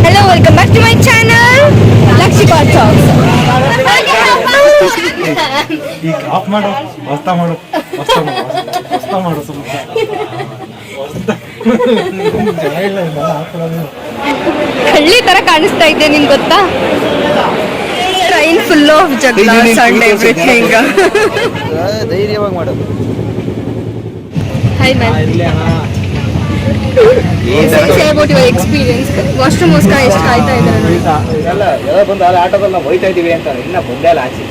Hello, welcome back to my channel, Lakshika Talks. ಈಗ of ಮಾಡು, ಹೊಸ್ತಾ ಮಾಡು, ಹೊಸ್ತಾ ಮಾಡು, ಹೊಸ್ತಾ ಮಾಡು ಸ್ವಲ್ಪ. ಹಳ್ಳಿ ತರ ಕಾಣಿಸ್ತಾ ಇದೆ, ನಿಂಗೆ ಗೊತ್ತಾ? Train full of jugglers and everything. ಧೈರ್ಯವಾಗಿ ಮಾಡು. Hi ma'am. Say about your experience. ವಾಶ್ರೂಮ್ಗೋಸ್ಕರ ಎಷ್ಟು ಕಾಯ್ತಾ ಇದ್ದಾರೆ ನೋಡಿ. ಎಲ್ಲ ಬಂದು ಅಲ್ಲಿ ಆಟೋದಲ್ಲಿ ನಾವು ಹೋಯ್ತಾ ಇದೀವಿ ಅಂತ ಇನ್ನ ಬಂದೇ ಇಲ್ಲ ಆಚೆ.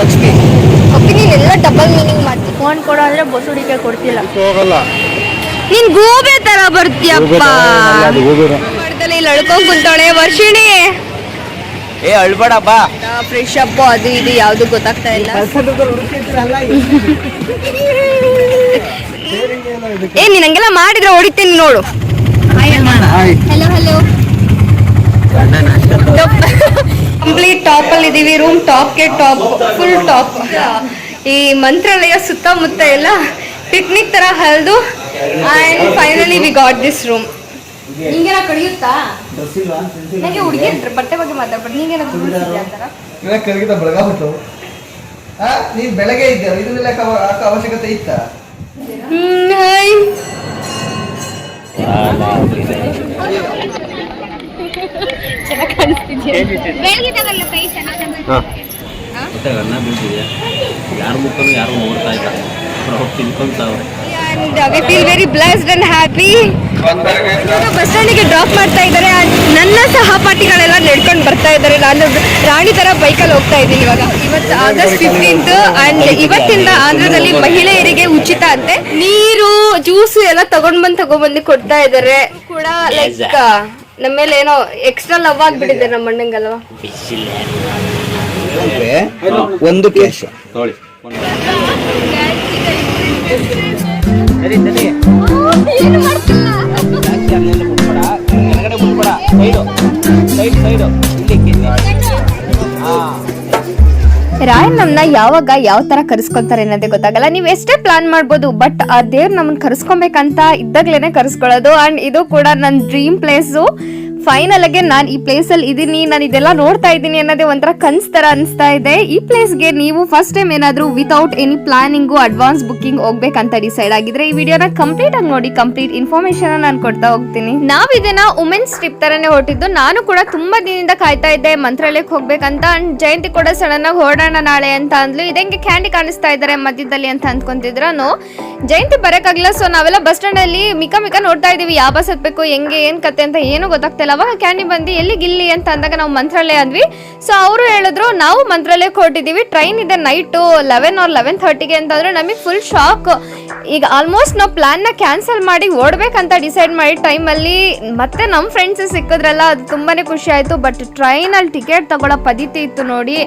ಲಕ್ಷ್ಮಿ ಓಕೆ, ನೀನೆಲ್ಲ ಡಬಲ್ ಮೀನಿಂಗ್ ಮಾಡ್ತಿ. ಫೋನ್ ಕೊಡೋ ಅಂದ್ರೆ ಬಸ್ ಹುಡುಕೆ ಕೊಡ್ತಿಲ್ಲ. ಹೋಗಲ್ಲ, ನೀನ್ ಗೂಬೆ ತರ ಬರ್ತೀಯಪ್ಪ. ಮಾಡ್ದಲ್ಲ ಇಲ್ಲಿ ಅಳ್ಕೊಂಡ್ ಕುಂತಾಳೆ ವರ್ಷಿಣಿ. ಏ ಅಳ್ಬೇಡ ಬಾ. ಫ್ರೆಶ್ ಅಪ್ ಅದು ಇದು ಯಾವ್ದು ಗೊತ್ತಾಗ್ತಾ ಇಲ್ಲ. ಏ ನೀನ್ ಹಂಗೆಲ್ಲ ಮಾಡಿದ್ರೆ ಹೊಡಿತೀನಿ ನೋಡು. Hello hello. ಕಂಪ್ಲೀಟ್ ಟಾಪ್ ಅಲ್ಲಿ ಇದೀವಿ. ರೂಮ್ ಟಾಪ್ಗೆ ಟಾಪ್, ಫುಲ್ ಟಾಪ್. ಈ ಮಂತ್ರಾಲಯ ಸುತ್ತಮುತ್ತ ಎಲ್ಲ ಪಿಕ್ನಿಕ್ ತರ ಹಲ್ದು and finally we got this room. ನಿಂಗೇನ ಕಡಿಯುತ್ತಾ? ನನಗೆ ಹುಡುಗಿಯಂತ್ರ ಬಟ್ಟೆ ಬಗ್ಗೆ ಮಾತಾಡ್ಬಾರ್ದು. ನಿಂಗೇನ ಕರಗಿದ ಬೆಳಗಾಬಿಟ್ಟು ನೀನ್ ಬೆಳಗ್ಗೆ ಇದ್ದೆ, ಇದನ್ನೆಲ್ಲ ಅವಶ್ಯಕತೆ ಇತ್ತ? ಹಾಯ್. ಚೆನ್ನಾಗಿ ಕಾಣಿಸ್ತಿದ್ಯಾ? ಯಾರು ಮುಖನು ಯಾರು ನೋಡ್ತಾ ಇಲ್ಲ, ತಿನ್ಕೊಂತಾವ್ರೆ. I feel very blessed and happy. Bus ಸ್ಟ್ಯಾಂಡಿಗೆ ಡ್ರಾಪ್ ಮಾಡ್ತಾ ಇದ್ದಾರೆ. ನನ್ನ ಸಹಪಾಠಿಗಳೆಲ್ಲ ನಡ್ಕೊಂಡು ಬರ್ತಾ ಇದ್ದಾರೆ. ನಾನು ರಾಣಿ ತರ ಬೈಕಲ್ಲಿ ಹೋಗ್ತಾ ಇದ್ದೀನಿ ಇವಾಗ. ಇವತ್ತು August 15th ಅಂಡ್ ಇವತ್ತಿಂದ ಆಂಧ್ರದಲ್ಲಿ ಮಹಿಳೆಯರಿಗೆ ಉಚಿತ ಅಂತೆ. ನೀರು, ಜ್ಯೂಸ್ ಎಲ್ಲ ತಗೊಂಡ್ಬಂದು ಕೊಡ್ತಾ ಇದ್ದಾರೆ ಕೂಡ. ಲೈಕ್ ನಮ್ಮ ಮೇಲೆ ಏನೋ ಎಕ್ಸ್ಟ್ರಾ ಲವ್ ಆಗ್ಬಿಟ್ಟಿದೆ ನಮ್ಮ ಅಣ್ಣಂಗಲ್ವಾ. ಒಂದು ಕ್ಯಾಶ್ ನೋಡಿ. ರಾಯನ್ ನಮ್ನ ಯಾವಾಗ ಯಾವ ತರ ಕರ್ಸ್ಕೊಂತಾರೆ ಅನ್ನೋದೇ ಗೊತ್ತಾಗಲ್ಲ. ನೀವ್ ಎಷ್ಟೇ ಪ್ಲಾನ್ ಮಾಡ್ಬೋದು, ಬಟ್ ಆ ದೇವ್ರು ನಮ್ಮನ್ನ ಕರ್ಸ್ಕೊಬೇಕಂತ ಇದ್ದಾಗ್ಲೇನೆ ಕರ್ಸ್ಕೊಳ್ಳೋದು. ಅಂಡ್ ಇದು ಕೂಡ ನನ್ನ ಡ್ರೀಮ್ ಪ್ಲೇಸು. ಫೈನಲ್ ಆಗಿ ನಾನು ಈ ಪ್ಲೇಸ್ ಅಲ್ಲಿ ಇದೀನಿ, ನಾನು ಇದೆಲ್ಲ ನೋಡ್ತಾ ಇದ್ದೀನಿ ಅನ್ನೋದೇ ಒಂಥರ ಕನ್ಸ್ ತರ ಅನಿಸ್ತಾ ಇದೆ. ಈ ಪ್ಲೇಸ್ಗೆ ನೀವು ಫಸ್ಟ್ ಟೈಮ್ ಏನಾದ್ರು without any planning advance booking ಹೋಗ್ಬೇಕಂತ ಡಿಸೈಡ್ ಆಗಿದ್ರೆ ಈ ವಿಡಿಯೋನ ಕಂಪ್ಲೀಟ್ ಆಗಿ ನೋಡಿ. ಕಂಪ್ಲೀಟ್ ಇನ್ಫಾರ್ಮೇಶನ್ ನಾನು ಕೊಡ್ತಾ ಹೋಗ್ತೀನಿ. ನಾವ್ ಇದನ್ನ ವುಮೆನ್ಸ್ ಟ್ರಿಪ್ ತರನೇ ಹೊರಟಿದ್ದು. ನಾನು ಕೂಡ ತುಂಬಾ ದಿನದಿಂದ ಕಾಯ್ತಾ ಇದ್ದೆ ಮಂತ್ರಾಲಯಕ್ಕೆ ಹೋಗ್ಬೇಕಂತ. ಅಂಡ್ ಜಯಂತಿ ಕೂಡ ಸಡನ್ ಆಗಿ ಹೊರಡೋಣ ನಾಳೆ ಅಂತ ಅಂದ್ಲು. ಇದಂಗೆ ಕ್ಯಾಂಡಿ ಕಾಣಿಸ್ತಾ ಇದ್ದಾರೆ ಮಧ್ಯದಲ್ಲಿ ಅಂತ ಅಂದ್ಕೊಂತಿದ್ರು. ಜಯಂತಿ ಬರಕ್ಕಾಗಿಲ್ಲ. ಸೊ ನಾವೆಲ್ಲ ಬಸ್ ಸ್ಟ್ಯಾಂಡ್ ಅಲ್ಲಿ ಮಿಕ ನೋಡ್ತಾ ಇದೀವಿ, ಯಾವ ಬಸ್ ಹತ್ಬೇಕು, ಹೆಂಗೆ ಏನ್ ಕತೆ ಅಂತ ಏನು ಗೊತ್ತಾಗ್ತಿಲ್ಲ. ಅವಾಗ ಕ್ಯಾಂಡಿ ಬಂದು ಎಲ್ಲಿಗಿಲ್ಲಿ ಅಂತ ಅಂದಾಗ ನಾವು ಮಂತ್ರಾಲಯ ಅಂದ್ವಿ. ಸೊ ಅವರು ಹೇಳಿದ್ರು ನಾವು ಮಂತ್ರಾಲಯಕ್ಕೆ ಹೊರಟಿದೀವಿ, ಟ್ರೈನ್ ಇದೆ ನೈಟ್ 11 or 11:30 ಅಂತಂದ್ರೆ ನಮಗೆ ಫುಲ್ ಶಾಕ್. ಈಗ ಆಲ್ಮೋಸ್ಟ್ ನಾವು ಪ್ಲಾನ್ ನ ಕ್ಯಾನ್ಸಲ್ ಮಾಡಿ ಓಡ್ಬೇಕಂತ ಡಿಸೈಡ್ ಮಾಡಿ ಟೈಮಲ್ಲಿ ಮತ್ತೆ ನಮ್ಮ ಫ್ರೆಂಡ್ಸ್ ಸಿಕ್ಕಿದ್ರಲ್ಲ, ಅದು ತುಂಬಾನೇ ಖುಷಿ ಆಯ್ತು. ಬಟ್ ಟ್ರೈನ್ ಅಲ್ಲಿ ಟಿಕೆಟ್ ತಗೊಳ್ಳೋ ಪದ್ಧತಿ ಇತ್ತು ನೋಡಿ.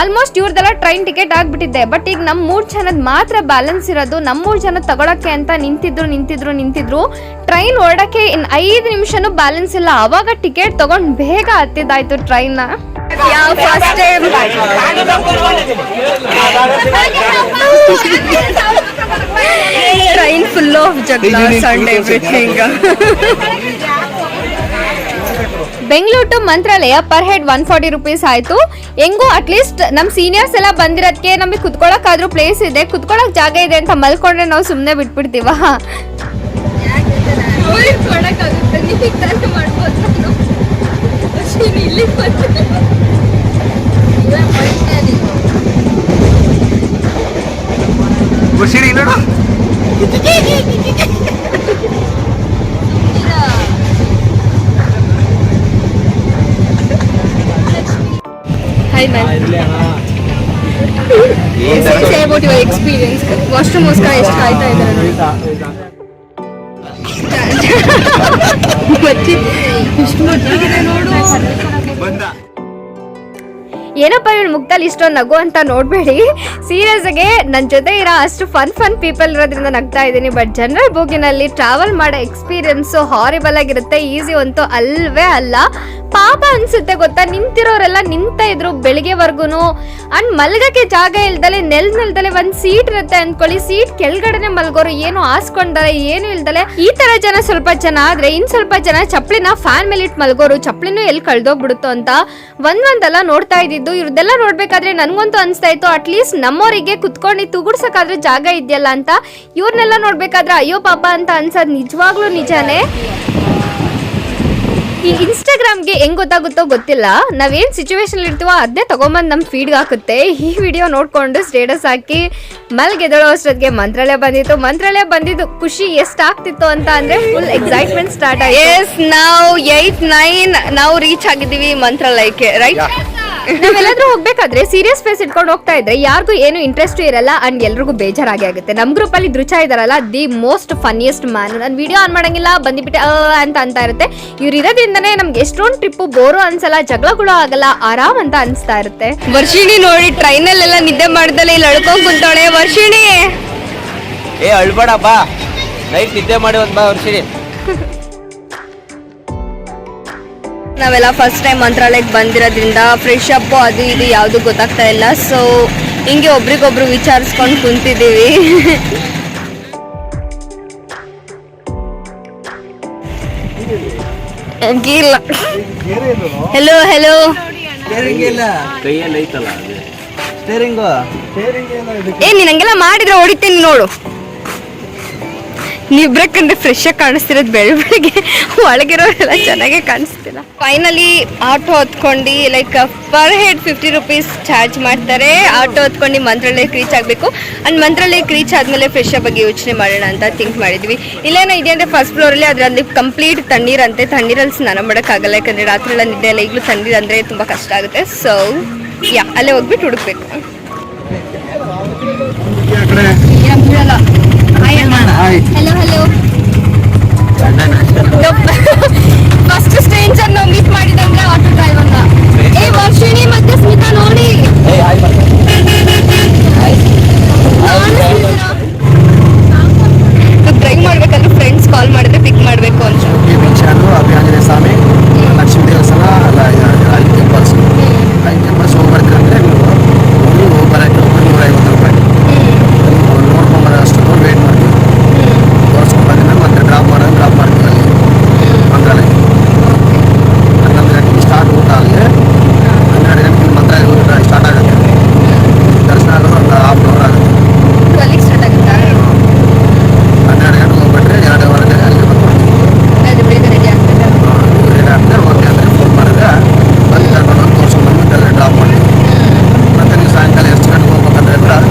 ಆಲ್ಮೋಸ್ಟ್ ಇವ್ರದೆಲ್ಲ ಟ್ರೈನ್ ಟಿಕೆಟ್ ಆಗ್ಬಿಟ್ಟಿದೆ. ಬಟ್ ಈಗ ನಮ್ಮ 3 ಜನದ ಮಾತ್ರ ಬ್ಯಾಲೆನ್ಸ್ ಇರೋದು. ನಮ್ಮ 3 ಜನ ತಗೊಳಕ್ಕೆ ಅಂತ ನಿಂತಿದ್ರು. ಟ್ರೈನ್ ಓಡಕ್ಕೆ ಇನ್ 5 ನಿಮಿಷನೂ ಬ್ಯಾಲೆನ್ಸ್ ಇಲ್ಲ. ಅವಾಗ ಟಿಕೆಟ್ ತಗೊಂಡ್ ಬೇಗ ಹತ್ತಿದಾಯ್ತು ಟ್ರೈನ್ ನ. First time train full of jugglers and everything. Bengaluru to Mantralaya per head 140 rupees ಆಯ್ತು. ಹೆಂಗೋ ಅಟ್ಲೀಸ್ಟ್ ನಮ್ ಸೀನಿಯರ್ಸ್ ಎಲ್ಲ ಬಂದಿರೋದಕ್ಕೆ ನಮಗೆ ಕುತ್ಕೊಳಕ್ಕಾದ್ರೂ ಪ್ಲೇಸ್ ಇದೆ, ಕುತ್ಕೊಳಕ್ ಜಾಗ ಇದೆ ಅಂತ ಮಲ್ಕೊಂಡ್ರೆ ನಾವು ಸುಮ್ನೆ ಬಿಟ್ಬಿಡ್ತೀವ. Hi ma'am. Say about your experience. ವಾಶ್ರೂಮ್ಗೋಸ್ಕರ ಎಷ್ಟು ಕಾಯ್ತಾ ಇದ್ದಾರೆ ನೋಡಿ. ಏನಪ್ಪ ಇವಳು ಮುಗ್ದಲ್ಲಿ ಇಷ್ಟೊಂದು ನಗು ಅಂತ ನೋಡ್ಬೇಡಿ. ಸೀರಿಯಸ್ ಆಗಿ ನನ್ನ ಜೊತೆ ಇರೋ ಅಷ್ಟು ಫನ್ ಪೀಪಲ್ ಇರೋದ್ರಿಂದ ನಗ್ತಾ ಇದ್ದೀನಿ. ಬಟ್ ಜನರಲ್ ಬೋಗಿನಲ್ಲಿ ಟ್ರಾವೆಲ್ ಮಾಡೋ ಎಕ್ಸ್ಪೀರಿಯನ್ಸು ಹಾರಿಬಲ್ ಆಗಿರುತ್ತೆ. ಈಸಿ ಅಂತೂ ಅಲ್ವೇ ಅಲ್ಲ. ಪಾಪ ಅನ್ಸುತ್ತೆ ಗೊತ್ತಾ, ನಿಂತಿರೋರೆಲ್ಲ ನಿಂತ ಇದ್ರು ಬೆಳಿಗ್ಗೆವರ್ಗುನು. ಅಂಡ್ ಮಲ್ಗಕ್ಕೆ ಜಾಗ ಇಲ್ದಲೆ ನೆಲದಲೆ ಒಂದ್ ಸೀಟ್ ಇರುತ್ತೆ ಅನ್ಕೊಳ್ಳಿ, ಸೀಟ್ ಕೆಳಗಡೆನೆ ಮಲ್ಗೋರು, ಏನು ಹಾಸ್ಕೊಂಡಾರೆ ಏನು ಇಲ್ದಲೆ. ಈ ತರ ಜನ ಸ್ವಲ್ಪ ಜನ ಆದ್ರೆ, ಇನ್ ಸ್ವಲ್ಪ ಜನ ಚಪ್ಲಿನ ಫ್ಯಾನ್ ಮೇಲೆ ಇಟ್ಟು ಮಲ್ಗೋರು, ಚಪ್ಲಿನೂ ಎಲ್ಲಿ ಕಳ್ದೋಗ್ಬಿಡುತ್ತೋ ಅಂತ ಒಂದೊಂದೆಲ್ಲ ನೋಡ್ತಾ ಇದ್ದಿದ್ದು. ಇವ್ರದೆಲ್ಲ ನೋಡ್ಬೇಕಾದ್ರೆ ನನ್ಗಂತೂ ಅನ್ಸ್ತಾ ಇತ್ತು, ಅಟ್ಲೀಸ್ಟ್ ನಮ್ಮವರಿಗೆ ಕುತ್ಕೊಂಡು ತೂಗುಡ್ಸಕ್ಕಾದ್ರೆ ಜಾಗ ಇದೆಯಲ್ಲ ಅಂತ. ಇವ್ರನ್ನೆಲ್ಲ ನೋಡ್ಬೇಕಾದ್ರೆ ಅಯ್ಯೋ ಪಾಪ ಅಂತ ಅನ್ಸೋದು ನಿಜವಾಗ್ಲೂ ನಿಜಾನೇ. ಈ ಇನ್ಸ್ಟಾಗ್ರಾಮ್ಗೆ ಹೆಂಗ್ ಗೊತ್ತಾಗುತ್ತೋ ಗೊತ್ತಿಲ್ಲ, ನಾವೇನ್ ಸಿಚುವೇಶನ್ ಇರ್ತೀವೋ ಅದನ್ನೇ ತಗೊಂಬಂದು ನಮ್ಮ ಫೀಡ್ಗೆ ಹಾಕುತ್ತೆ. ಈ ವಿಡಿಯೋ ನೋಡ್ಕೊಂಡು ಸ್ಟೇಟಸ್ ಹಾಕಿ ಮಲ್ಗೆದಳೋ ಅಷ್ಟೊತ್ತಿಗೆ ಮಂತ್ರಾಲಯ ಬಂದಿತ್ತು. ಮಂತ್ರಾಲಯ ಬಂದಿದ್ದು ಖುಷಿ ಎಷ್ಟಾಗ್ತಿತ್ತು ಅಂತ ಅಂದ್ರೆ ಫುಲ್ ಎಕ್ಸೈಟ್ಮೆಂಟ್ ಸ್ಟಾರ್ಟ್ ಆಗಿದೆ. ಎಸ್, ನಾವು 8-9 ನಾವು ರೀಚ್ ಆಗಿದ್ದೀವಿ ಮಂತ್ರಾಲಯಕ್ಕೆ, ರೈಟ್? ನಾವೆಲ್ಲಾದ್ರೂ ಹೋಗ್ಬೇಕಾದ್ರೆ ಸೀರಿಯಸ್ ಫೇಸ್ ಇಟ್ಕೊಂಡು ಹೋಗ್ತಾ ಇದ್ರೆ ಯಾರಿಗೂ ಏನು ಇಂಟ್ರೆಸ್ಟ್ ಇರಲ್ಲ ಅಂಡ್ ಎಲ್ರಿಗೂ ಬೇಜಾರಾಗಿ ಆಗುತ್ತೆ. ನಮ್ ಗ್ರೂಪ್ ಅಲ್ಲಿ ಧೃಚ ಇದಾರಲ್ಲ, ದಿ ಮೋಸ್ಟ್ ಫನ್ನಿಯೆಸ್ಟ್ ಮ್ಯಾನ್. ನಾನು ವಿಡಿಯೋ ಆನ್ ಮಾಡಂಗಿಲ್ಲ, ಬಂದಿಬಿಟ್ಟೆ ಅಂತ ಇರುತ್ತೆ. ಇವ್ರು ಇರೋದ್ರಿಂದನೇ ನಮ್ಗೆ ಎಷ್ಟೊಂದು ಟ್ರಿಪ್ ಬೋರು ಅನ್ಸಲ್ಲ, ಜಗಳಗಳು ಆಗಲ್ಲ, ಆರಾಮ್ ಅಂತ ಅನ್ಸ್ತಾ ಇರುತ್ತೆ. ವರ್ಷಿಣಿ ನೋಡಿ ಟ್ರೈನಲ್ಲೆಲ್ಲ ನಿದ್ದೆ ಮಾಡ್ದಲ್ಲ ಇಲ್ಲಿ ಅಳ್ಕೊಂಡ್ ಕುಂತಾಳೆ. ವರ್ಷಿಣಿ ಅಳ್ಬೇಡ ಬಾ, ನೈಟ್ ನಿದ್ದೆ ಮಾಡಿ ಒಂದ್ ಬಾ ವರ್ಷಿಣಿ. ನಾವೆಲ್ಲ ಫಸ್ಟ್ ಟೈಮ್ ಮಂತ್ರಾಲಯಕ್ಕೆ ಬಂದಿರೋದ್ರಿಂದ ಫ್ರೆಶ್ ಅಪ್ ಅದು ಇದು ಯಾವುದು ಗೊತ್ತಾಗ್ತಾ ಇಲ್ಲ. ಸೊ ಹಿಂಗೆ ಒಬ್ರಿಗೊಬ್ರು ವಿಚಾರಿಸ್ಕೊಂಡು ಕುಂತಿದ್ದೀವಿ. ಹೆಲೋ ಹೆಲೋ, ಕೈಯಲ್ಲಿ ಐತಲ್ಲ ಸ್ಟೇರಿಂಗ್. ನೀನ್ ಹಂಗೆಲ್ಲ ಮಾಡಿದ್ರೆ ಹೊಡಿತೀನಿ ನೋಡು. ನೀವಿಬ್ರಕ್ಕಂದ್ರೆ ಫ್ರೆಶ್ ಆಗಿ ಕಾಣಿಸ್ತಿರೋದು ಬೆಳಿಗ್ಗೆ, ಒಳಗಿರೋರೆಲ್ಲ ಚೆನ್ನಾಗೇ ಕಾಣಿಸ್ತಿಲ್ಲ. ಫೈನಲಿ ಆಟೋ ಹತ್ಕೊಂಡು, like per head 50 rupees charge ಮಾಡ್ತಾರೆ. ಆಟೋ ಹತ್ಕೊಂಡು ಮಂತ್ರಾಲಯಕ್ಕೆ ರೀಚ್ ಆಗಬೇಕು. ಅಂಡ್ ಮಂತ್ರಾಲಯಕ್ಕೆ ರೀಚ್ ಆದಮೇಲೆ ಫ್ರೆಶ್ ಬಗ್ಗೆ ಯೋಚನೆ ಮಾಡೋಣ ಅಂತ ಥಿಂಕ್ ಮಾಡಿದ್ವಿ. ಇಲ್ಲೇನೋ ಇದೆ ಅಂದರೆ ಫಸ್ಟ್ ಫ್ಲೋರಲ್ಲಿ, ಅದರಲ್ಲಿ ಕಂಪ್ಲೀಟ್ ತಣ್ಣೀರಂತೆ. ತಣ್ಣೀರಲ್ಲಿ ಸ್ನಾನ ಮಾಡೋಕ್ಕಾಗಲ್ಲ, ಯಾಕಂದರೆ ರಾತ್ರಿ ಎಲ್ಲ ನಿದ್ದೆ ಎಲ್ಲ. ಈಗಲೂ ತಣ್ಣೀರು ಅಂದರೆ ತುಂಬ ಕಷ್ಟ ಆಗುತ್ತೆ. ಸೊ ಅಲ್ಲೇ ಹೋಗ್ಬಿಟ್ಟು ಹುಡುಕ್ಬೇಕು. ಹೆಲೋ ಹೆಲೋ, ಫಸ್ಟ್ ಸ್ಟ್ರೇಂಜರ್ ನಾವು ಮೀಟ್ ಮಾಡಿದಂದ್ರೆ ಆಟೋ ಡ್ರೈವರ್ನ. ವರ್ಷಿಣಿ ಮತ್ತೆ ಸ್ಮಿತಾ ನೋಡಿ. ಡ್ರೈವ್ ಮಾಡ್ಬೇಕಂದ್ರೆ ಫ್ರೆಂಡ್ಸ್ ಕಾಲ್ ಮಾಡಿದ್ರೆ ಪಿಕ್ ಮಾಡಬೇಕು ಅಂತ. ಆಂಜನೇಯ ಸ್ವಾಮಿ, ಲಕ್ಷ್ಮೀ ದೇವಸ್ಥಾನ, ಅಲ್ಲಿ ಟೆಂಪಲ್ಸ್ ಹೋಗ್ಬರ್ತೀರಂದ್ರೆ ನೀವು ಬರೋಕ್ಕೆ 150 ರೂಪಾಯಿ ನೋಡ್ಕೊಂಬರೋ ಅಷ್ಟು ವೇಟ್ ಮಾಡ್ತೀವಿ. ತೋರಿಸ್ಕೊಂಡು ಬಂದಿದ್ಮೇಲೆ ಮತ್ತೆ ಡ್ರಾಪ್ ಮಾಡ್ತೀವಿ ಅಲ್ಲಿ ಮಂತ್ರಾಲಯ. 11 ಗಂಟೆಗೆ ಸ್ಟಾರ್ಟ್ ಊಟ ಅಲ್ಲಿ, 12 ಗಂಟೆಗೆ ಮಂತ್ರಾಲಯ ಸ್ಟಾರ್ಟ್ ಆಗುತ್ತೆ. ದರ್ಶನ ಆಗೋದು ಒಂದು ಹಾಫ್ ಅವರ್ ಆಗುತ್ತೆ. 12 ಸ್ಟಾರ್ಟ್ ಆಗುತ್ತಾ? 12 ಗಂಟೆಗೆ ಹೋಗ್ಬಿಟ್ರೆ 2:15 ಅಲ್ಲಿ ಅದು ಬೇಗ ರೆಡಿ ಆಗ್ತದೆ. ರೆಡಿ ಆಗ್ತದೆ. ಓಕೆ ಅಂದರೆ ಫೋನ್ ಮಾಡಿದ್ರೆ ಬಂದು ಕರ್ಕೊಂಡು ತೋರಿಸ್ಕೊಂಡು ಬಂದು ಡ್ರಾಪ್ ಮಾಡ್ತೀವಿ. ಮತ್ತೆ ನೀವು ಸಾಯಂಕಾಲ ಎಷ್ಟು ಗಂಟೆಗೆ ಹೋಗ್ಬೇಕಂದ್ರೆ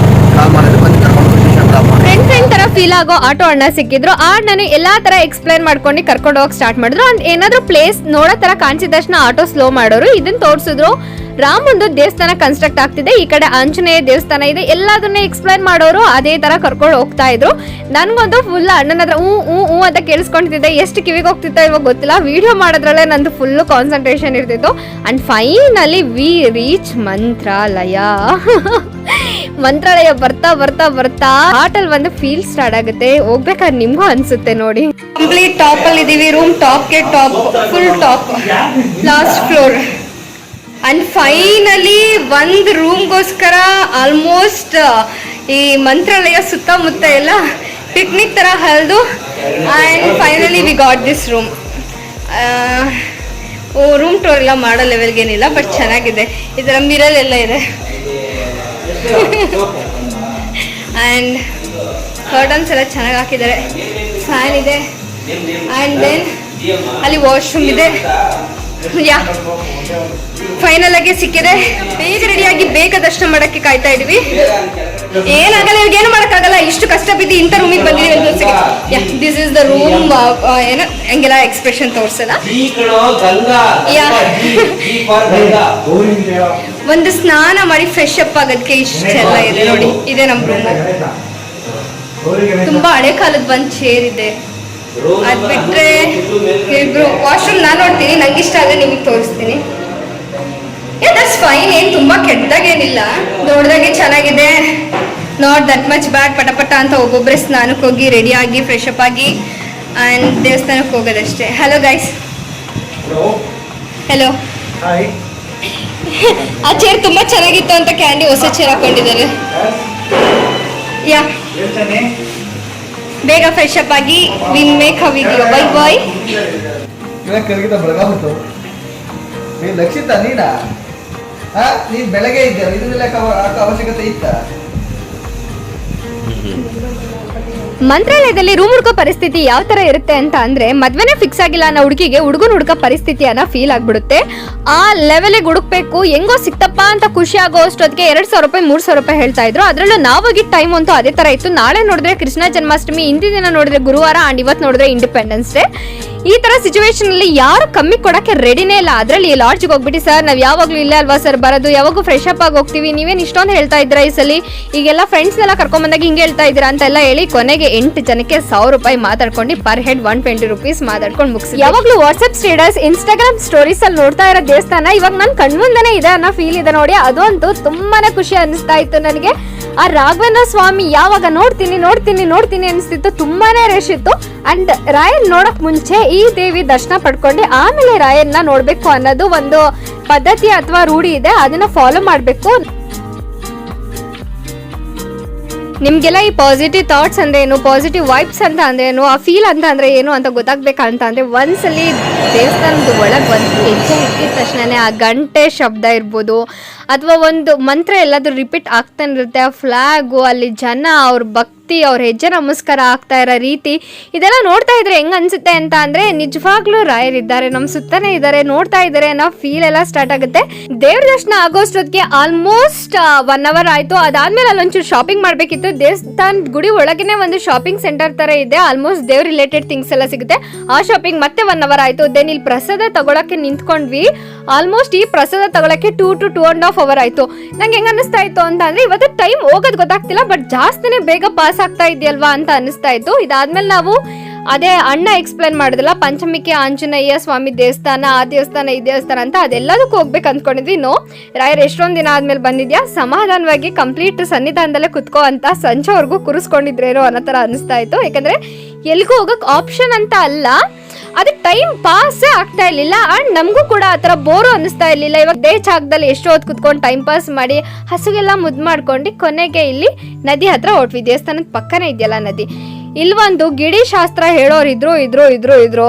ಕಾಲ್ ಮಾಡಿದ್ರೆ ಬಂದು ಕರ್ಕೊಂಡು ಡ್ರಾಪ್ ಮಾಡಿ. ಫ್ರೆಂಡ್ ತರ ಫೀಲ್ ಆಗೋ ಆಟೋ ಅಣ್ಣ ಸಿಕ್ಕಿದ್ರು. ಆ ಅಣ್ಣನು ಎಲ್ಲಾ ತರ ಎಕ್ಸ್ಪ್ಲೈನ್ ಮಾಡ್ಕೊಂಡು ಕರ್ಕೊಂಡು ಹೋಗಕ್ ಸ್ಟಾರ್ಟ್ ಮಾಡಿದ್ರು. ಅಂಡ್ ಏನಾದ್ರು ಪ್ಲೇಸ್ ನೋಡೋ ತರ ಕಾಣಿಸಿದ ತಕ್ಷಣ ಆಟೋ ಸ್ಲೋ ಮಾಡೋರು. ಇದನ್ನ ತೋರಿಸಿದ್ರು. ರಾಮಂದು ದೇವಸ್ಥಾನ ಕನ್ಸ್ಟ್ರಕ್ಟ್ ಆಗ್ತಿದೆ, ಈ ಕಡೆ ಆಂಜನೇಯ ದೇವಸ್ಥಾನ ಇದೆ, ಎಲ್ಲದನ್ನೇ ಎಕ್ಸ್ಪ್ಲೈನ್ ಮಾಡೋರು. ಅದೇ ತರ ಕರ್ಕೊಂಡು ಹೋಗ್ತಾ ಇದ್ರು. ನನ್ಗೊಂದು ಫುಲ್ ಅಣ್ಣನ ಹತ್ರ ಹೂ ಅಂತ ಕೇಳಿಸ್ಕೊಂತಿದ್ದೆ. ಎಷ್ಟು ಕಿವಿಗೆ ಹೋಗ್ತಿತ್ತೋ ಇವಾಗ ಗೊತ್ತಿಲ್ಲ. ವಿಡಿಯೋ ಮಾಡೋದ್ರಲ್ಲೇ ನಂದು ಫುಲ್ ಕಾನ್ಸಂಟ್ರೇಷನ್ ಇರ್ತಿತ್ತು. ಅಂಡ್ ಫೈನಲಿ ವಿ ರೀಚ್ ಮಂತ್ರಾಲಯ. ಮಂತ್ರಾಲಯ ಬರ್ತಾ ಬರ್ತಾ ಬರ್ತಾ ಆಟಲ್ ಒಂದು ಫೀಲ್ ಸ್ಟಾರ್ಟ್ ಆಗುತ್ತೆ. ಹೋಗ್ಬೇಕಾದ್ರೆ ನಿಮ್ಗೂ ಅನ್ಸುತ್ತೆ ನೋಡಿ. ಕಂಪ್ಲೀಟ್ ಟಾಪ್ ಅಲ್ಲಿ ಇದೀವಿ. ರೂಮ್ ಟಾಪ್ಗೆ top, full top, last floor. And finally ಒಂದು ರೂಮ್ಗೋಸ್ಕರ ಆಲ್ಮೋಸ್ಟ್ ಈ ಮಂತ್ರಾಲಯ ಸುತ್ತಮುತ್ತ ಎಲ್ಲ ಪಿಕ್ನಿಕ್ ತರ ಹಲ್ದು. And finally we got this room. Room tour ಎಲ್ಲ ಮಾಡೋ ಲೆವೆಲ್ಗೇನಿಲ್ಲ, ಬಟ್ ಚೆನ್ನಾಗಿದೆ. ಇದರ ಮಿರರ್ ಎಲ್ಲ ಇದೆ. ಆ್ಯಂಡ್ ಕರ್ಟನ್ಸ್ ಎಲ್ಲ ಚೆನ್ನಾಗಿ ಹಾಕಿದ್ದಾರೆ. ಫ್ಯಾನ್ ಇದೆ. ಆ್ಯಂಡ್ ದೆನ್ ಅಲ್ಲಿ ವಾಶ್ರೂಮ್ ಇದೆ. ಯಾ ಫೈನಲ್ ಆಗಿ ಸಿಕ್ಕಿದೆ. ಬೇಗ ರೆಡಿಯಾಗಿ ಬೇಗ ದರ್ಶನ ಮಾಡಕ್ಕೆ ಕಾಯ್ತಾ ಇದೀವಿ. ಏನಾಗಲ್ಲ, ಇವಾಗ ಏನು ಮಾಡೋಕ್ಕಾಗಲ್ಲ. ಇಷ್ಟು ಕಷ್ಟ ಬಿದ್ದು ಇಂಥ ರೂಮಿಗೆ ಬಂದಿದ್ದೀವಿ. Yeah this is the room. ಏನೋ ಹಂಗೆಲ್ಲ ಎಕ್ಸ್ಪ್ರೆಷನ್ ತೋರಿಸಲ್ಲ. ಒಂದು ಸ್ನಾನ ಮಾಡಿ ಫ್ರೆಶ್ ಅಪ್ ಆಗೋದಕ್ಕೆ ಇಷ್ಟೆಲ್ಲ ಇದೆ ನೋಡಿ. ಇದೆ ನಮ್ಮ ರೂಮ್. ತುಂಬಾ ಹಳೆ ಕಾಲದ ಒಂದು ಚೇರ್ ಇದೆ. ಅದ್ ಬಿಟ್ರೆ ಇಬ್ರು ವಾಶ್ರೂಮ್ ನಾನು ನೋಡ್ತೀನಿ, ನಂಗೆ ಇಷ್ಟ ಆಗ ನಿಮಗೆ ತೋರಿಸ್ತೀನಿ. ದಟ್ಸ್ ಫೈನ್, ಏನು ತುಂಬಾ ಕೆಟ್ಟದಾಗೇನಿಲ್ಲ, ದೊಡ್ಡದಾಗೆ ಚೆನ್ನಾಗಿದೆ. ನಾಟ್ ದಟ್ ಮಚ್ ಬ್ಯಾಡ್. ಪಟ ಅಂತ ಒಬ್ಬೊಬ್ಬರೇ ಸ್ನಾನಕ್ಕೆ ಹೋಗಿ ರೆಡಿ ಆಗಿ ಫ್ರೆಶ್ ಅಪ್ ಆಗಿ ಆ್ಯಂಡ್ ದೇವಸ್ಥಾನಕ್ಕೆ ಹೋಗೋದಷ್ಟೇ. Hello guys, hello. ಆ ಚೇರ್ ತುಂಬಾ ಚೆನ್ನಾಗಿತ್ತು ಅಂತ ಕ್ಯಾಂಡಿ ಹೊಸ ಚೇರ್ ಹಾಕೊಂಡಿದ್ದಾರೆ. ಯಾ ಬೇಗ ಫ್ರೆಶ್ ಅಪ್ ಆಗಿ will make a video. Bye bye. ನೀನ್ ಲಕ್ಷಿತ ನೀನಾ? ನೀನ್ ಬೆಳಗ್ಗೆ ಇದ್ದೆ, ಇದನ್ನೆಲ್ಲ ಅವಶ್ಯಕತೆ ಇತ್ತ? ಮಂತ್ರಾಲಯದಲ್ಲಿ ರೂಮ್ ಹುಡ್ಕೋ ಪರಿಸ್ಥಿತಿ ಯಾವ ತರ ಇರುತ್ತೆ ಅಂತ ಅಂದ್ರೆ, ಮದ್ವೆನೇ ಫಿಕ್ಸ್ ಆಗಿಲ್ಲ ಅನ್ನೋ ಹುಡುಗಿಗೆ ಹುಡುಗನ ಹುಡ್ಕೋ ಪರಿಸ್ಥಿತಿ ಅನ್ನೋ ಫೀಲ್ ಆಗ್ಬಿಡುತ್ತೆ. ಆ ಲೆವೆಲ್ಗೆ ಹುಡುಕ್ಬೇಕು, ಹೆಂಗೋ ಸಿಕ್ತಪ್ಪ ಅಂತ ಖುಷಿ ಆಗೋ ಅಷ್ಟೊತ್ತಿಗೆ 2,000 ರೂಪಾಯಿ 3,000 ರೂಪಾಯಿ ಹೇಳ್ತಾ ಇದ್ರು. ಅದ್ರಲ್ಲೂ ನಾವಾಗಿದ್ದ ಟೈಮ್ ಅಂತೂ ಅದೇ ತರ ಇತ್ತು. ನಾಳೆ ನೋಡಿದ್ರೆ ಕೃಷ್ಣ ಜನ್ಮಾಷ್ಟಮಿ, ಹಿಂದಿನ ದಿನ ನೋಡಿದ್ರೆ ಗುರುವಾರ, ಅಂಡ್ ಇವತ್ತು ನೋಡಿದ್ರೆ ಇಂಡಿಪೆಂಡೆನ್ಸ್ ಡೇ. ಈ ತರ ಸಿಚುವೇಶನ್ ಅಲ್ಲಿ ಯಾರು ಕಮ್ಮಿ ಕೊಡಕ್ಕೆ ರೆಡಿನೇ ಇಲ್ಲ. ಅದ್ರಲ್ಲಿ ಲಾಡ್ಜ್ಗೆ ಹೋಗ್ಬಿಟ್ಟು ಸರ್ ನಾವ್ ಯಾವಾಗ್ಲೂ ಇಲ್ಲೇ ಅಲ್ವಾ ಸರ್ ಬರೋದು, ಯಾವಾಗೂ ಫ್ರೆಶ್ ಅಪ್ ಆಗಿ ಹೋಗ್ತೀವಿ, ನೀವೇನ್ ಇಷ್ಟೊಂದು ಹೇಳ್ತಾ ಇದ್ರ ಈ ಸಲ, ಈಗೆಲ್ಲ ಫ್ರೆಂಡ್ಸ್ನೆಲ್ಲ ಕರ್ಕೊಂಡ್ ಬಂದಾಗ ಹಿಂಗೆ ಹೇಳ್ತಾ ಇದ್ದೀರಾ ಅಂತೆಲ್ಲ ಹೇಳಿ ಕೊನೆಗೆ 8 ಜನಕ್ಕೆ 1,000 ರೂಪಾಯಿ ಮಾತಾಡ್ಕೊಂಡು ಪರ್ ಹೆಡ್ 120 ರೂಪೀಸ್ ಮಾತಾಡ್ಕೊಂಡು ಮುಗಿಸಿ. ಯಾವಾಗ್ಲೂ ವಾಟ್ಸ್ಆಪ್ ಸ್ಟೇಟಸ್, ಇನ್ಸ್ಟಾಗ್ರಾಮ್ ಸ್ಟೋರೀಸ್ ಅಲ್ಲಿ ನೋಡ್ತಾ ಇರೋ ದೇವಸ್ಥಾನ ಇವಾಗ ನನ್ ಕಣ್ಮುಂದೆನೇ ಇದೆ ಅನ್ನೋ ಫೀಲ್ ಇದೆ ನೋಡಿ. ಅದಂತೂ ತುಂಬಾನೇ ಖುಷಿ ಅನಿಸ್ತಾ ಇತ್ತು ನನಗೆ. ಆ ರಾಘವೇಂದ್ರ ಸ್ವಾಮಿ ಯಾವಾಗ ನೋಡ್ತೀನಿ ಅನಿಸ್ತಿತ್ತು. ತುಂಬಾನೇ ರಶ್ ಇತ್ತು. ಅಂಡ್ ರಾಯನ್ ನೋಡಕ್ ಮುಂಚೆ ಈ ದೇವಿ ದರ್ಶನ ಪಡ್ಕೊಂಡು ಆಮೇಲೆ ರಾಯನ್ನ ನೋಡ್ಬೇಕು ಅನ್ನೋದು ಒಂದು ಪದ್ಧತಿ ಅಥವಾ ರೂಢಿ ಇದೆ. ಅದನ್ನ ಫಾಲೋ ಮಾಡ್ಬೇಕು. ನಿಮ್ಗೆಲ್ಲ ಈ ಪಾಸಿಟಿವ್ ಥಾಟ್ಸ್ ಅಂದ್ರೆ ಏನು, ಪಾಸಿಟಿವ್ ವೈಬ್ಸ್ ಅಂತ ಅಂದ್ರೆ ಏನು, ಆ ಫೀಲ್ ಅಂತ ಅಂದ್ರೆ ಏನು ಅಂತ ಗೊತ್ತಾಗ್ಬೇಕಂತ ಅಂದ್ರೆ ಒಂದ್ಸಲಿ ದೇವಸ್ಥಾನದ ಒಳಗೆ ಒಂದು ಹೆಜ್ಜೆ ಇಟ್ಟಿದ ತಕ್ಷಣನೇ ಆ ಗಂಟೆ ಶಬ್ದ ಇರ್ಬೋದು ಅಥವಾ ಒಂದು ಮಂತ್ರ ಎಲ್ಲಾದ್ರೂ ರಿಪೀಟ್ ಆಗ್ತಾನೆ ಇರುತ್ತೆ. ಆ ಫ್ಲಾಗು, ಅಲ್ಲಿ ಜನ, ಅವ್ರ ಭಕ್ತಿ, ಅವ್ರ ಹೆಜ್ಜೆ ನಮಸ್ಕಾರ ಆಗ್ತಾ ಇರೋ ರೀತಿ, ಇದೆಲ್ಲ ನೋಡ್ತಾ ಇದ್ರೆ ಹೆಂಗ್ ಅನ್ಸುತ್ತೆ ಅಂತ ಅಂದ್ರೆ ನಿಜವಾಗ್ಲೂ ರಾಯರಿದ್ದಾರೆ, ನಮ್ ಸುತ್ತಾನೆ ಇದ್ದಾರೆ, ನೋಡ್ತಾ ಇದ್ದಾರೆ ಅನ್ನೋ ಫೀಲ್ ಎಲ್ಲ ಸ್ಟಾರ್ಟ್ ಆಗುತ್ತೆ. ದೇವ್ರ ದರ್ಶನ ಆಗೋಷ್ಟೊತ್ತಿಗೆ ಆಲ್ಮೋಸ್ಟ್ 1 hour ಆಯ್ತು. ಅದಾದ್ಮೇಲೆ ಅಲ್ಲೊಂಚೂರು ಶಾಪಿಂಗ್ ಮಾಡ್ಬೇಕಿತ್ತು. ದೇವಸ್ಥಾನದ ಗುಡಿ ಒಳಗೇನೆ ಒಂದು ಶಾಪಿಂಗ್ ಸೆಂಟರ್ ತರ ಇದೆ. ಆಲ್ಮೋಸ್ಟ್ ದೇವ್ರ ರಿಲೇಟೆಡ್ ಥಿಂಗ್ಸ್ ಎಲ್ಲ ಸಿಗುತ್ತೆ. ಆ ಶಾಪಿಂಗ್ ಮತ್ತೆ 1 hour ಆಯ್ತು. ದೆನ್ ಇಲ್ಲಿ ಪ್ರಸಾದ ತಗೊಳಕ್ಕೆ ನಿಂತ್ಕೊಂಡ್ವಿ. ಆಲ್ಮೋಸ್ಟ್ ಈ ಪ್ರಸಾದ ತಗೊಳಕ್ಕೆ 2 to 2.5 hour ಆಯ್ತು. ನಂಗೆ ಹೆಂಗ ಅನಿಸ್ತಾ ಇತ್ತು ಅಂತ ಅಂದ್ರೆ ಇವತ್ತು ಟೈಮ್ ಹೋಗೋದು ಗೊತ್ತಾಗ್ತಿಲ್ಲ, ಬಟ್ ಜಾಸ್ತಿನೇ ಬೇಗ ಪಾಸ್ ಆಗ್ತಾ ಇದೆಯಲ್ವಾ ಅಂತ ಅನಿಸ್ತಾ ಇತ್ತು. ಇದಾದ್ಮೇಲೆ ನಾವು ಅದೇ ಅಣ್ಣ ಎಕ್ಸ್ಪ್ಲೇನ್ ಮಾಡಿದ್ರಲ್ಲ, ಪಂಚಮಿಕೆ ಆಂಜನೇಯ ಸ್ವಾಮಿ ದೇವಸ್ಥಾನ, ಆ ದೇವಸ್ಥಾನ ಈ ದೇವಸ್ಥಾನ ಅಂತ, ಅದೆಲ್ಲದಕ್ಕೂ ಹೋಗ್ಬೇಕು ಅಂದ್ಕೊಂಡಿದ್ವಿ. ರಾಯರ್ ಎಷ್ಟೊಂದು ದಿನ ಆದ್ಮೇಲೆ ಬಂದಿದ್ಯಾ, ಸಮಾಧಾನವಾಗಿ ಕಂಪ್ಲೀಟ್ ಸನ್ನಿಧಾನದಲ್ಲೇ ಕುತ್ಕೋ ಅಂತ ಸಂಜೆವರೆಗೂ ಕೂರಿಸ್ಕೊಂಡಿದ್ರೇನೋ ಅನ್ನೋ ತರ ಅನಿಸ್ತಾ ಇತ್ತು. ಯಾಕಂದ್ರೆ ಎಲ್ಗೂ ಹೋಗಕ್ ಆಪ್ಷನ್ ಅಂತ ಅಲ್ಲ, ಅದಕ್ಕೆ ಟೈಮ್ ಪಾಸ್ ಆಗ್ತಾ ಇರ್ಲಿಲ್ಲ. ಅಂಡ್ ನಮಗೂ ಕೂಡ ಆ ಥರ ಬೋರು ಅನ್ನಿಸ್ತಾ ಇರ್ಲಿಲ್ಲ. ಇವಾಗ ಜಾಗದಲ್ಲಿ ಎಷ್ಟೋ ಹೊತ್ತು ಕುತ್ಕೊಂಡು ಟೈಮ್ ಪಾಸ್ ಮಾಡಿ ಹಸುಗೆಲ್ಲ ಮುದ್ದು ಮಾಡ್ಕೊಂಡು ಕೊನೆಗೆ ಇಲ್ಲಿ ನದಿ ಹತ್ರ ಹೊಟ್ವಿ. ದೇವಸ್ಥಾನದ ಪಕ್ಕನೇ ಇದೆಯಲ್ಲ ನದಿ. ಇಲ್ವೊಂದು ಗಿಡಿ ಶಾಸ್ತ್ರ ಹೇಳೋರು ಇದ್ರು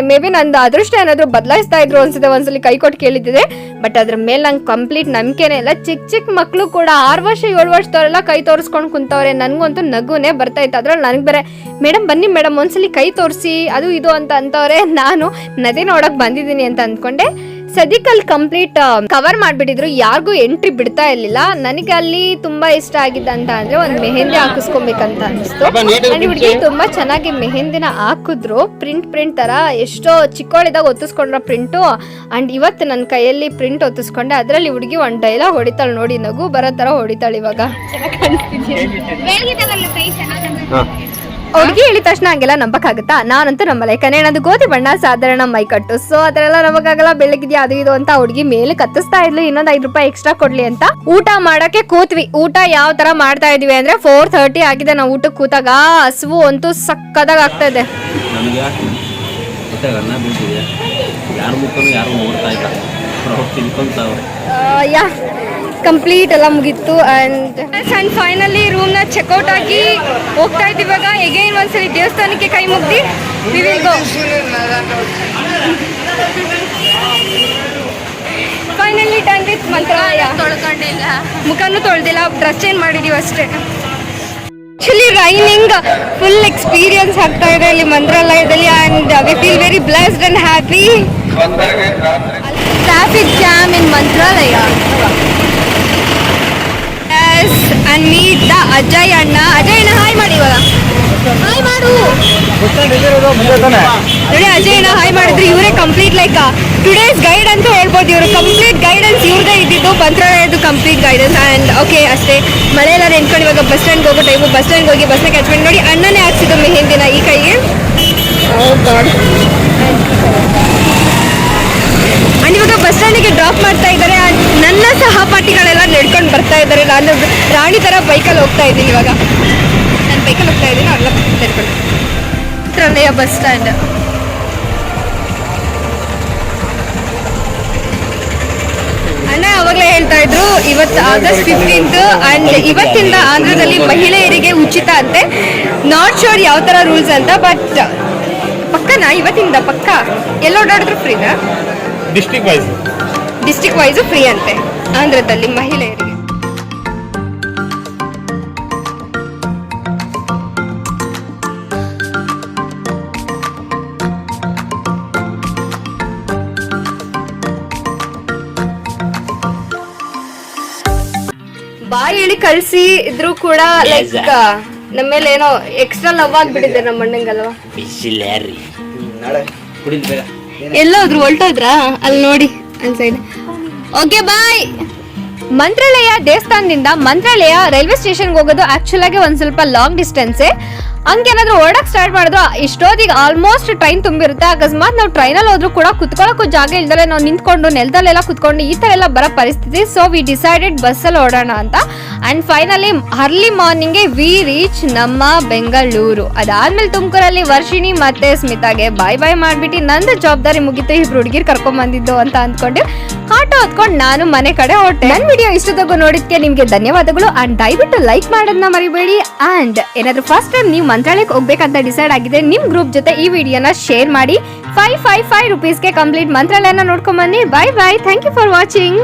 ಮೇ ಬಿ ನಂದು ಅದೃಷ್ಟ ಏನಾದ್ರು ಬದಲಾಯಿಸ್ತಾ ಇದ್ರು ಅನ್ಸುತ್ತೆ. ಒಂದ್ಸಲಿ ಕೈ ಕೊಟ್ಟು ಕೇಳಿದ್ದೆ, ಬಟ್ ಅದ್ರ ಮೇಲೆ ನಂಗೆ ಕಂಪ್ಲೀಟ್ ನಂಬಿಕೆನೇ ಇಲ್ಲ. ಚಿಕ್ಕ ಮಕ್ಕಳು ಕೂಡ 6 ವರ್ಷ 7 ವರ್ಷದವರೆಲ್ಲ ಕೈ ತೋರಿಸ್ಕೊಂಡು ಕುಂತವ್ರೆ. ನನಗಂತೂ ನಗುನೇ ಬರ್ತಾ ಇತ್ತು. ಅದ್ರಲ್ಲಿ ನನಗೆ ಬೇರೆ ಮೇಡಮ್ ಬನ್ನಿ ಮೇಡಮ್ ಒಂದ್ಸಲಿ ಕೈ ತೋರಿಸಿ ಅದು ಇದು ಅಂತ ಅಂತವ್ರೆ. ನಾನು ನದಿ ನೋಡಕ್ ಬಂದಿದ್ದೀನಿ ಅಂತ ಅಂದ್ಕೊಂಡೆ. ಸದ್ಯಕ್ಕಲ್ಲಿ ಕಂಪ್ಲೀಟ್ ಕವರ್ ಮಾಡ್ಬಿಟ್ಟಿದ್ರು, ಯಾರಿಗೂ ಎಂಟ್ರಿ ಬಿಡ್ತಾ ಇರ್ಲಿಲ್ಲ. ನನಗೆ ಅಲ್ಲಿ ತುಂಬಾ ಇಷ್ಟ ಆಗಿದ್ದಂತ ಅಂದ್ರೆ ಒಂದು ಮೆಹಂದಿ ಹಾಕಿಸ್ಕೊಬೇಕಂತ ಅನಿಸ್ತು. ಹುಡುಗಿ ತುಂಬಾ ಚೆನ್ನಾಗಿ ಮೆಹಂದಿನ ಹಾಕಿದ್ರು, ಪ್ರಿಂಟ್ ತರ. ಎಷ್ಟೋ ಚಿಕ್ಕವಳಿದಾಗ ಒತ್ತಿಸ್ಕೊಂಡ್ರ ಪ್ರಿಂಟು. ಅಂಡ್ ಇವತ್ತು ನನ್ನ ಕೈಯಲ್ಲಿ ಪ್ರಿಂಟ್ ಒತ್ತಿಸ್ಕೊಂಡೆ. ಅದ್ರಲ್ಲಿ ಹುಡುಗಿ ಒಂದು ಡೈಲಾಗ್ ಹೊಡಿತಾಳೆ ನೋಡಿ, ನಗು ಬರೋ ತರ ಹೊಡಿತಾಳೆ. ಇವಾಗ ಹುಡುಗಿ ಹೇಳಿದ ತಕ್ಷಣ ಹಂಗೆಲ್ಲ ನಂಬಕ್ಕಾಗುತ್ತಾ? ನಾನಂತೂ ನಂಬಲ್ಲ. ಯಾಕಂದ್ರೆ ಏನದು ಗೋಧಿ ಬಣ್ಣ, ಸಾಧಾರಣ ಮೈಕಟ್ಟು, ಸೊ ಅದರೆಲ್ಲ ನಮಗಾಗಲ್ಲ. ಬೆಳಗಿದ್ಯಾ ಅದು ಇದು ಅಂತ ಹುಡುಗಿ ಮೇಲೆ ಕತ್ತಿಸ್ತಾ ಇದ್ಲು, ಇನ್ನೊಂದು 5 ರೂಪಾಯಿ ಎಕ್ಸ್ಟ್ರಾ ಕೊಡ್ಲಿ ಅಂತ. ಊಟ ಮಾಡಕ್ಕೆ ಕೂತ್ವಿ. ಊಟ ಯಾವ ತರ ಮಾಡ್ತಾ ಇದೀವಿ ಅಂದ್ರೆ 4:30 ಆಗಿದೆ. ನಾವು ಊಟಕ್ಕೆ ಕೂತಾಗ ಹಸುವು ಅಂತೂ ಸಕ್ಕದಾಗ ಆಗ್ತಾ ಇದೆ. ಕಂಪ್ಲೀಟ್ ಎಲ್ಲ ಮುಗೀತು. ಅಂಡ್ ಫೈನಲಿ ರೂಮ್ನ ಚೆಕ್ಔಟ್ ಆಗಿ ಹೋಗ್ತಾ ಇದ್ದೀವಿ. ಇವಾಗ ಎಗೈನ್ ಒಂದ್ಸಲಿ ದೇವಸ್ಥಾನಕ್ಕೆ ಕೈ ಮುಗ್ದಿ we will go. Finally done with Mantralaya. ಮುಖನೂ ತೊಳ್ದಿಲ್ಲ, ಡ್ರೆಸ್ ಚೇಂಜ್ ಮಾಡಿದೀವಿ ಅಷ್ಟೇ. ಆಕ್ಚುಲಿ ರೈನಿಂಗ್ ಫುಲ್ ಎಕ್ಸ್ಪೀರಿಯನ್ಸ್ ಆಗ್ತಾ ಇದೆ ಇಲ್ಲಿ ಮಂತ್ರಾಲಯದಲ್ಲಿ. And we feel very blessed and happy. Traffic jam in Mantralaya. And meet the Ajay ಅಣ್ಣ. ಅಜಯ್ ಅಣ್ಣ ಹಾಯ್ ಮಾಡಿ, ಇವಾಗ ಹಾಯ್ ಮಾಡು ನೋಡಿ. ಅಜಯ್ ಅಣ್ಣ ಹಾಯ್ ಮಾಡಿದ್ರು. ಇವರೇ ಕಂಪ್ಲೀಟ್ ಲೈಕ್ ಟುಡೇಸ್ ಗೈಡ್ ಅಂತ ಹೇಳ್ಬೋದು. ಇವರು ಕಂಪ್ಲೀಟ್ ಗೈಡೆನ್ಸ್ ಇವ್ರದೇ ಇದ್ದಿದ್ದು, ಮಂತ್ರಾಲಯದ್ದು ಕಂಪ್ಲೀಟ್ ಗೈಡೆನ್ಸ್. ಆ್ಯಂಡ್ ಓಕೆ ಅಷ್ಟೇ. ಮಳೆ ಎಲ್ಲ ನೆನ್ಕೊಂಡು ಇವಾಗ ಬಸ್ ಸ್ಟ್ಯಾಂಡ್ಗೆ ಹೋಗೋ ಟೈಮು. ಬಸ್ ಸ್ಟ್ಯಾಂಡ್ಗೆ ಹೋಗಿ ಬಸ್ನ ಕ್ಯಾಚ್ಮೆಂಟ್ ನೋಡಿ ಅಣ್ಣನೇ ಹಾಕ್ಸಿದ್ದು ಮೆಹಂದಿನ ಈ ಕೈಗೆ. ಅಂಡ್ ಇವಾಗ ಬಸ್ ಸ್ಟ್ಯಾಂಡಿಗೆ ಡ್ರಾಪ್ ಮಾಡ್ತಾ ಇದ್ದಾರೆ. ನನ್ನ ಸಹಪಾಠಿಗಳೆಲ್ಲ ನಡ್ಕೊಂಡು ಬರ್ತಾ ಇದ್ದಾರೆ. ನಾನು ರಾಣಿ ಥರ ಬೈಕಲ್ಲಿ ಹೋಗ್ತಾ ಇದ್ದೀನಿ. ಇವಾಗ ನಾನು ಬೈಕಲ್ಲಿ ಹೋಗ್ತಾ ಇದ್ದೀನಿ, ಅವರೆಲ್ಲ ನಡ್ಕೊಂಡು. ಮಂತ್ರಾಲಯ ಬಸ್ ಸ್ಟ್ಯಾಂಡ್. ಇದ್ರು. ಇವತ್ತು ಆಗಸ್ಟ್ 15 ಅಂಡ್ ಇವತ್ತಿಂದ ಆಂಧ್ರದಲ್ಲಿ ಮಹಿಳೆಯರಿಗೆ ಉಚಿತ ಅಂತೆ. ನಾಟ್ ಶೋರ್ ಯಾವ ತರ ರೂಲ್ಸ್ ಅಂತ, ಬಟ್ ಪಕ್ಕನಾ ಇವತ್ತಿಂದ ಪಕ್ಕ ಎಲ್ಲ ಓಡಾಡಿದ್ರು ಫ್ರೀನಾ? ಡಿಸ್ಟ್ರಿಕ್ಟ್ ವೈಸ್ ಫ್ರೀ ಅಂತೆ ಆಂಧ್ರದಲ್ಲಿ ಮಹಿಳೆಯರಿಗೆ. ಬಾಯಿ ಹೇಳಿ ಕಳ್ಸಿ ಇದ್ರು ಕೂಡ ಲೈಕ್ ನಮ್ಮೇಲೆ ಏನೋ ಎಕ್ಸ್ಟ್ರಾ ಲವ್ ಆಗ್ಬಿಟ್ಟಿದೆ ನಮ್ಮ ಅಣ್ಣಂಗಲ್ವಾ. ನಾಳೆ ಕುಡಿದ್ ಬೇಗ. ಎಲ್ಲೋದ್ರು ಹೊಲ್ಟೋದ್ರಾ? ಅಲ್ಲಿ ನೋಡಿ ಅಲ್ಲಿ ಸೈಡ್. Okay bye. ಮಂತ್ರಾಲಯ ದೇವಸ್ಥಾನದಿಂದ ಮಂತ್ರಾಲಯ ರೈಲ್ವೆ ಸ್ಟೇಷನ್ಗೆ ಹೋಗೋದು ಆಕ್ಚುಲ್ ಆಗಿ ಒಂದ್ ಸ್ವಲ್ಪ ಲಾಂಗ್ ಡಿಸ್ಟೆನ್ಸ್. ಹಂಗೇನಾದ್ರೂ ಓಡಕ್ ಸ್ಟಾರ್ಟ್ ಮಾಡಿದ್ರು ಇಷ್ಟೊತ್ತಿಗೆ ಆಲ್ಮೋಸ್ಟ್ ಟ್ರೈನ್ ತುಂಬಿರುತ್ತೆ. ಅಕಸ್ಮಾತ್ ನಾವು ಟ್ರೈನಲ್ಲಿ ಹೋದ್ರು ಕೂಡ ಕುತ್ಕೊಳ್ಳೋಕ್ಕೂ ಜಾಗ ಇಲ್ದಲೆ ನಾವು ನಿಂತ್ಕೊಂಡು ನೆಲದಲ್ಲೆಲ್ಲ ಕುತ್ಕೊಂಡು ಈ ತರ ಎಲ್ಲ ಬರೋ ಪರಿಸ್ಥಿತಿ. ಸೊ ವಿ ಡಿಸೈಡೆಡ್ ಬಸ್ಸಲ್ಲಿ ಓಡೋಣ ಅಂತ. And finally early morning V reach ನಮ್ಮ ಬೆಂಗಳೂರು. ಅದಾದ್ಮೇಲೆ ತುಮಕೂರಲ್ಲಿ ವರ್ಷಿಣಿ ಮತ್ತೆ ಸ್ಮಿತಾಗೆ ಬಾಯ್ ಬಾಯ್ ಮಾಡ್ಬಿಟ್ಟು ನಂದು ಜವಾಬ್ದಾರಿ ಮುಗಿತು, ಇಬ್ರು ಹುಡುಗಿರ್ ಕರ್ಕೊಂಡ್ ಬಂದಿದ್ದು ಅಂತ ಅಂದ್ಕೊಂಡು ಆಟೋ ಹೊತ್ಕೊಂಡು ನಾನು ಮನೆ ಕಡೆ ಹೊರಟೆ. ನನ್ನ ವಿಡಿಯೋ ಇಷ್ಟೊತ್ತಗೂ ನೋಡಿದ್ಕೆ ನಿಮ್ಗೆ ಧನ್ಯವಾದಗಳು. ಅಂಡ್ ದಯವಿಟ್ಟು ಲೈಕ್ ಮಾಡೋದನ್ನ ಮರಿಬೇಡಿ. ಅಂಡ್ ಏನಾದ್ರೂ ಫಸ್ಟ್ ಟೈಮ್ ನೀವು ಮಂತ್ರಾಲಯಕ್ಕೆ ಹೋಗ್ಬೇಕಂತ ಡಿಸೈಡ್ ಆಗಿದೆ, ನಿಮ್ ಗ್ರೂಪ್ ಜೊತೆ ಈ ವಿಡಿಯೋನ ಶೇರ್ ಮಾಡಿ. 555 ರೂಪೀಸ್ಗೆ ಕಂಪ್ಲೀಟ್ ಮಂತ್ರಾಲಯನ ನೋಡ್ಕೊಂಡ್ ಬನ್ನಿ. Bye bye. Thank you for watching.